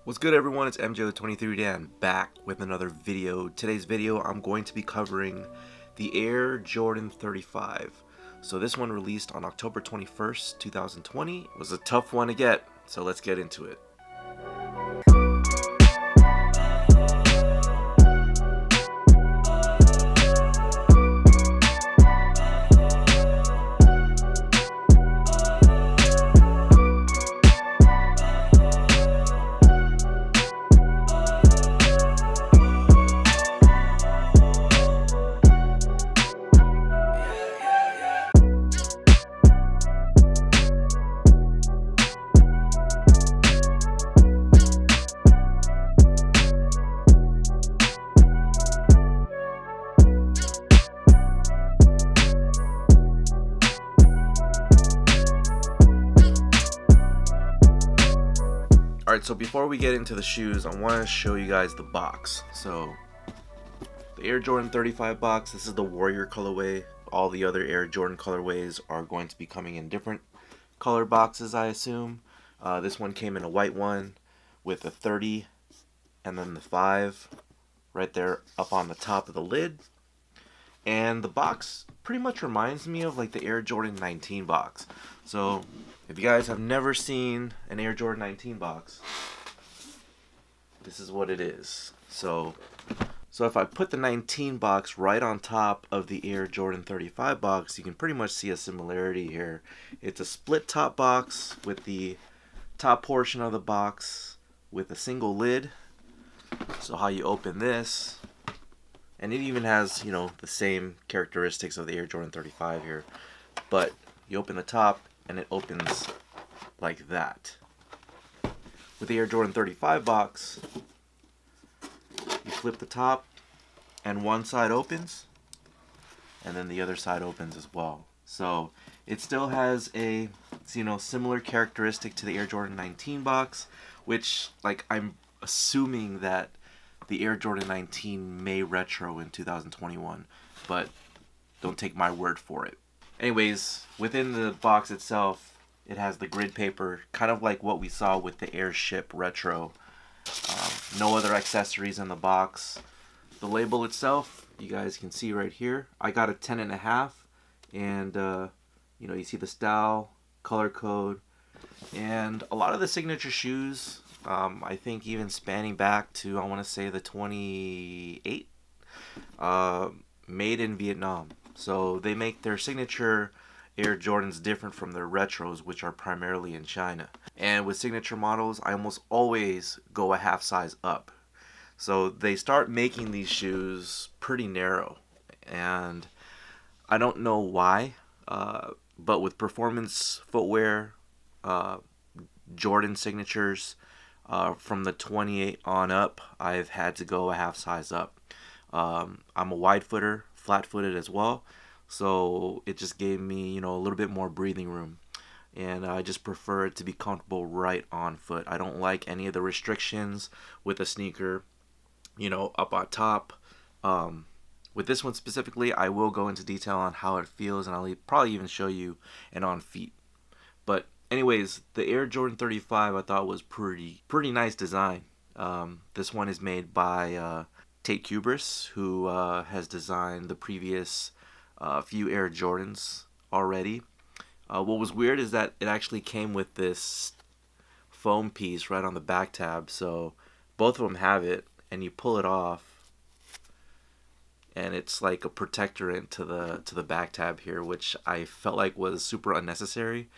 What's good, everyone? It's MJ with 23Dan back with another video. Today's video I'm going to be covering the Air Jordan 35. So this one released on October 21st, 2020. It was a tough one to get, so let's get into it. Alright, so before we get into the shoes, I want to show you guys the box. So, the Air Jordan 35 box, this is the Warrior colorway. All the other Air Jordan colorways are going to be coming in different color boxes, I assume. This one came in a white one with a 30 and then the 5 right there up on the top of the lid. And the box pretty much reminds me of like the Air Jordan 19 box. So if you guys have never seen an Air Jordan 19 box, this is what it is. So if I put the 19 box right on top of the Air Jordan 35 box, you can pretty much see a similarity here. It's a split top box with the top portion of the box with a single lid. So how you open this, and it even has, you know, the same characteristics of the Air Jordan 35 here, but you open the top and it opens like that. With the Air Jordan 35 box, you flip the top and one side opens and then the other side opens as well. So it still has a, you know, similar characteristic to the Air Jordan 19 box, which, like, I'm assuming that the Air Jordan 19 may retro in 2021, but don't take my word for it. Anyways, within the box itself, it has the grid paper, kind of like what we saw with the Airship Retro. No other accessories in the box. The label itself, you guys can see right here. I got a 10.5, and you know, you see the style, color code, and a lot of the signature shoes, I think even spanning back to, I want to say, the 28, made in Vietnam. So they make their signature Air Jordans different from their retros, which are primarily in China. And with signature models, I almost always go a half size up. So they start making these shoes pretty narrow, and I don't know why, but with performance footwear, Jordan signatures, from the 28 on up, I've had to go a half size up. I'm a wide footer, flat footed as well, so it just gave me, you know, a little bit more breathing room, and I just prefer it to be comfortable right on foot. I don't like any of the restrictions with a sneaker, you know, up on top. With this one specifically, I will go into detail on how it feels, and I'll probably even show you an on feet. But anyways, the Air Jordan 35 I thought was pretty nice design. This one is made by Tate Kubris, who has designed the previous few Air Jordans already. What was weird is that it actually came with this foam piece right on the back tab, so both of them have it, and you pull it off, and it's like a protectorant to the back tab here, which I felt like was super unnecessary.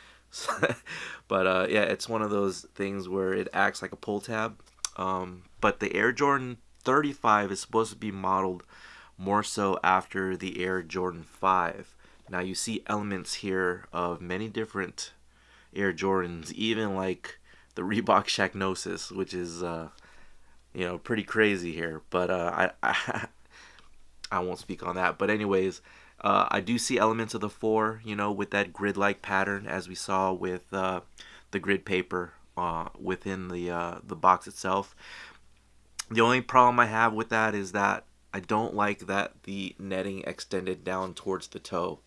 But yeah, it's one of those things where it acts like a pull tab. But the Air Jordan 35 is supposed to be modeled more so after the Air Jordan 5. Now you see elements here of many different Air Jordans, even like the Reebok Shacknosis, which is you know, pretty crazy here. But I won't speak on that. But anyways, I do see elements of the 4, you know, with that grid-like pattern as we saw with the grid paper within the box itself. The only problem I have with that is that I don't like that the netting extended down towards the toe.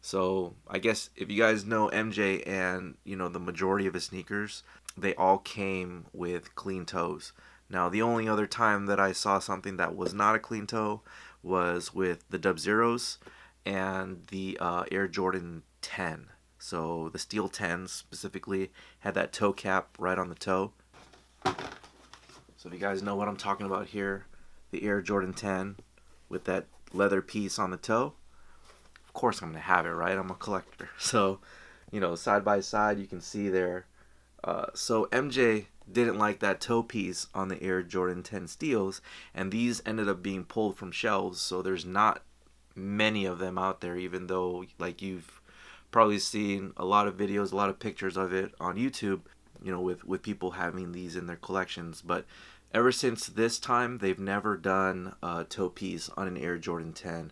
So I guess if you guys know MJ and, you know, the majority of his sneakers, they all came with clean toes. Now, the only other time that I saw something that was not a clean toe was with the Dub Zeros and the Air Jordan 10. So the Steel 10s specifically had that toe cap right on the toe. So if you guys know what I'm talking about here, the Air Jordan 10 with that leather piece on the toe, of course I'm going to have it, right? I'm a collector. So, you know, side by side you can see there. So MJ didn't like that toe piece on the Air Jordan 10 Steels, and these ended up being pulled from shelves, so there's not many of them out there, even though like you've probably seen a lot of videos, a lot of pictures of it on YouTube, you know, with people having these in their collections. But ever since this time, they've never done a toe piece on an Air Jordan 10.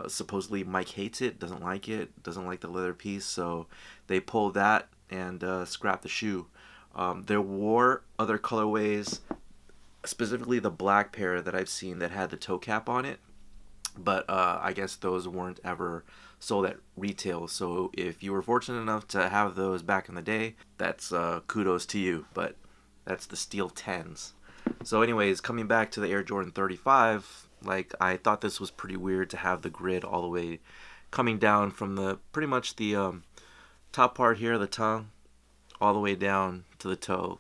Supposedly Mike hates it, doesn't like the leather piece, so they pulled that and scrapped the shoe. There were other colorways, specifically the black pair that I've seen that had the toe cap on it, but I guess those weren't ever sold at retail. So if you were fortunate enough to have those back in the day, that's kudos to you. But that's the Steel 10s. So anyways, coming back to the Air Jordan 35, like I thought this was pretty weird to have the grid all the way coming down from the pretty much the top part here, the tongue, all the way down to the toe.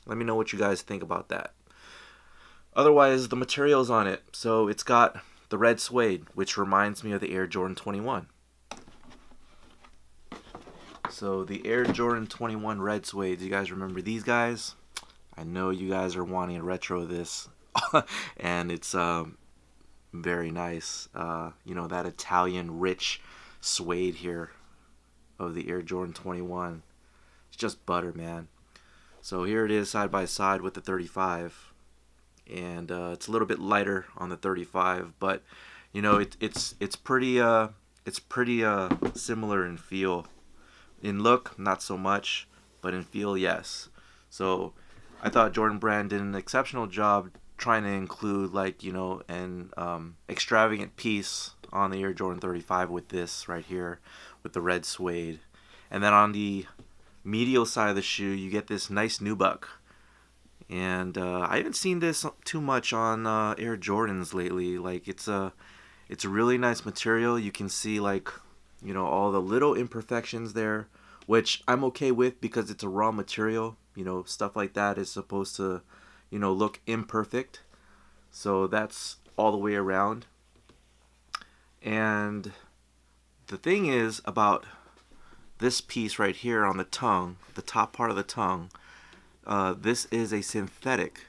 Let me know what you guys think about that. Otherwise, the materials on it. So it's got the red suede, which reminds me of the Air Jordan 21. So the Air Jordan 21 red suede. Do you guys remember these guys? I know you guys are wanting to retro this. And it's very nice. You know, that Italian rich suede here of the Air Jordan 21. It's just butter, man. So here it is side by side with the 35, and it's a little bit lighter on the 35, but you know it's pretty similar in feel. In look, not so much, but in feel, yes. So I thought Jordan Brand did an exceptional job trying to include, like, you know, an extravagant piece on the Air Jordan 35 with this right here with the red suede. And then on the medial side of the shoe, you get this nice nubuck. And I haven't seen this too much on Air Jordans lately. Like, it's a really nice material. You can see, like, you know, all the little imperfections there, which I'm okay with because it's a raw material. You know, stuff like that is supposed to, you know, look imperfect. So that's all the way around. And the thing is about this piece right here on the tongue, the top part of the tongue, this is a synthetic,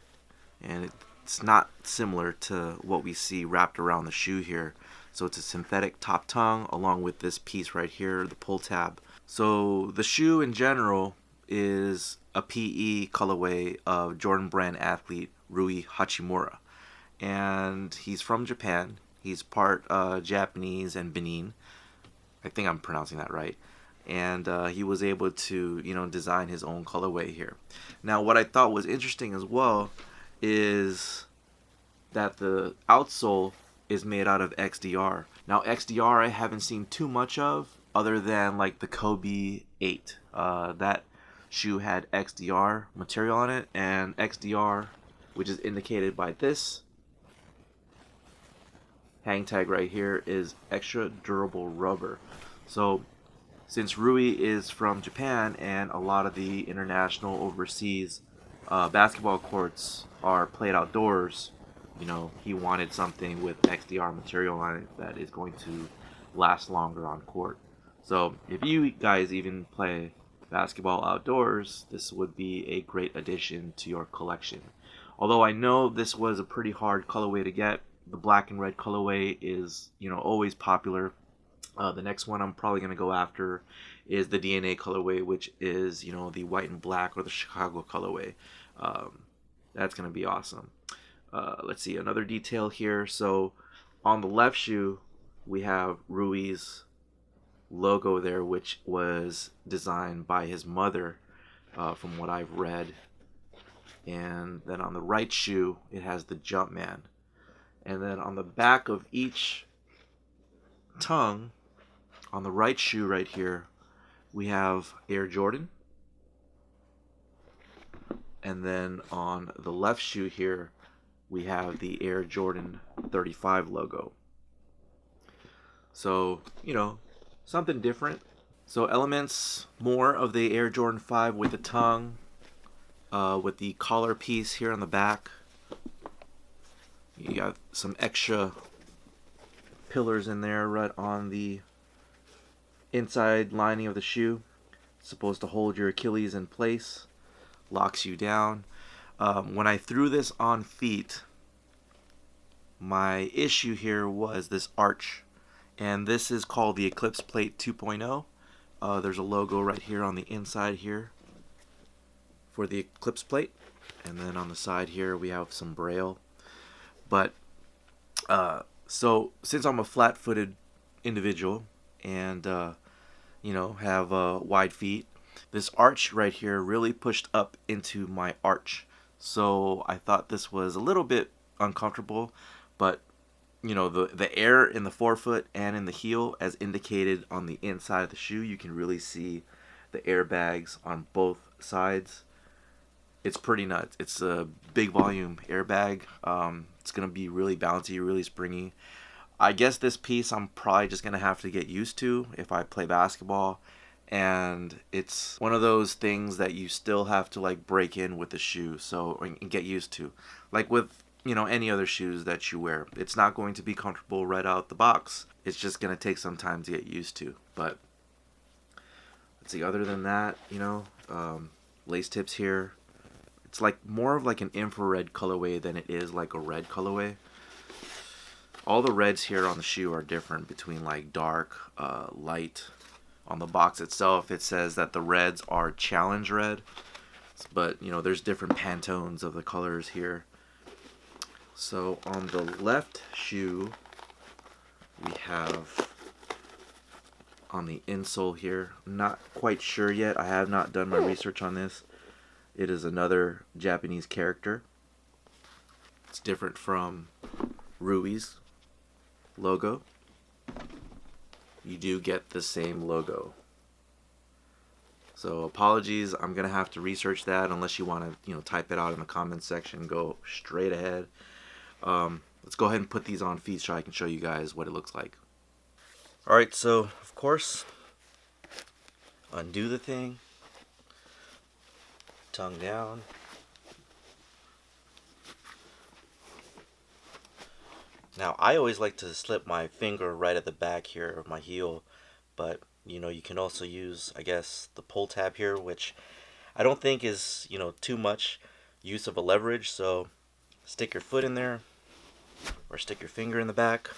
and it's not similar to what we see wrapped around the shoe here. So it's a synthetic top tongue along with this piece right here, the pull tab. So the shoe in general is a PE colorway of Jordan Brand athlete Rui Hachimura, and he's from Japan. He's part Japanese and Benin. I think I'm pronouncing that right. And he was able to, you know, design his own colorway here. Now, what I thought was interesting as well is that the outsole is made out of XDR. Now, XDR I haven't seen too much of, other than like the Kobe 8. That shoe had XDR material on it, and XDR, which is indicated by this hang tag right here, is extra durable rubber. So since Rui is from Japan and a lot of the international overseas basketball courts are played outdoors, you know, he wanted something with XDR material on it that is going to last longer on court. So if you guys even play basketball outdoors, this would be a great addition to your collection. Although I know this was a pretty hard colorway to get. The black and red colorway is, you know, always popular. The next one I'm probably going to go after is the DNA colorway, which is, you know, the white and black or the Chicago colorway. That's going to be awesome. Let's see, another detail here. So on the left shoe, we have Rui's logo there, which was designed by his mother, from what I've read. And then on the right shoe, it has the Jumpman. And then on the back of each tongue, on the right shoe right here, we have Air Jordan, And then on the left shoe here, we have the Air Jordan 35 logo. So, you know, something different. So elements, more of the Air Jordan 5 with the tongue, with the collar piece here on the back. You got some extra pillars in there right on the inside lining of the shoe. It's supposed to hold your Achilles in place, locks you down. When I threw this on feet, my issue here was this arch, and this is called the Eclipse Plate 2.0. There's a logo right here on the inside here for the Eclipse Plate, and then on the side here we have some braille. But so since I'm a flat-footed individual and you know, have wide feet, this arch right here really pushed up into my arch. So I thought this was a little bit uncomfortable, but you know, the air in the forefoot and in the heel, as indicated on the inside of the shoe, you can really see the airbags on both sides. It's pretty nuts. It's a big volume airbag. It's gonna be really bouncy, really springy. I guess this piece I'm probably just gonna have to get used to if I play basketball, and it's one of those things that you still have to like break in with the shoe, so and get used to. Like with, you know, any other shoes that you wear, it's not going to be comfortable right out the box. It's just gonna take some time to get used to. But let's see, other than that, you know, lace tips here. It's like more of like an infrared colorway than it is like a red colorway. All the reds here on the shoe are different between like dark, light. On the box itself, it says that the reds are challenge red, but you know, there's different Pantones of the colors here. So on the left shoe, we have on the insole here, I'm not quite sure yet. I have not done my research on this. It is another Japanese character. It's different from Rui's logo. You do get the same logo. So apologies, I'm gonna have to research that unless you want to, you know, type it out in the comments section. Go straight ahead. Let's go ahead and put these on feet so I can show you guys what it looks like. Alright, so of course, undo the thing, tongue down. Now I always like to slip my finger right at the back here of my heel, but you know, you can also use, I guess, the pull tab here, which I don't think is, you know, too much use of a leverage. So stick your foot in there or stick your finger in the back.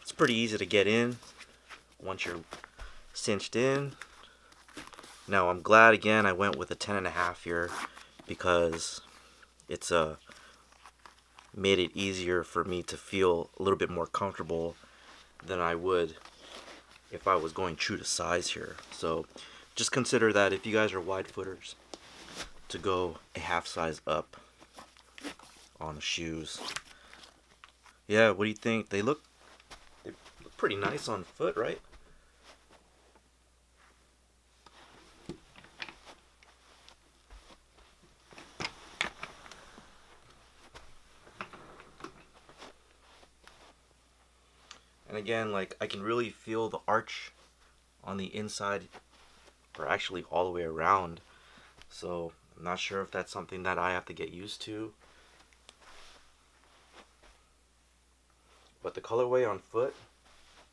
It's pretty easy to get in once you're cinched in. Now I'm glad again I went with a 10.5 here, because it's made it easier for me to feel a little bit more comfortable than I would if I was going true to size here. So just consider that if you guys are wide footers, to go a half size up on the shoes. Yeah, what do you think? They look pretty nice on foot, right? And again, like, I can really feel the arch on the inside, or actually all the way around. So I'm not sure if that's something that I have to get used to. But the colorway on foot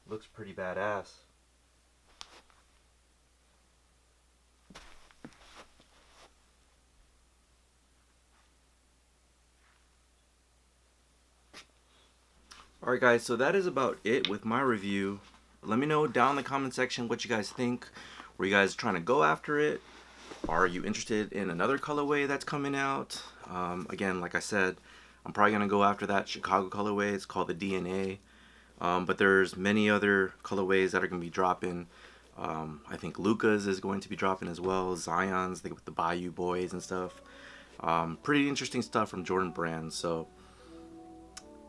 looks pretty badass. Alright guys, so that is about it with my review. Let me know down in the comment section what you guys think. Were you guys trying to go after it? Are you interested in another colorway that's coming out? Again, like I said, I'm probably going to go after that Chicago colorway. It's called the DNA. But there's many other colorways that are going to be dropping. I think Luca's is going to be dropping as well. Zion's, with the Bayou Boys and stuff. Pretty interesting stuff from Jordan Brand. So,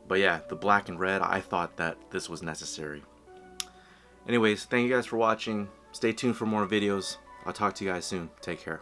but yeah, the black and red, I thought that this was necessary. Anyways, thank you guys for watching. Stay tuned for more videos. I'll talk to you guys soon. Take care.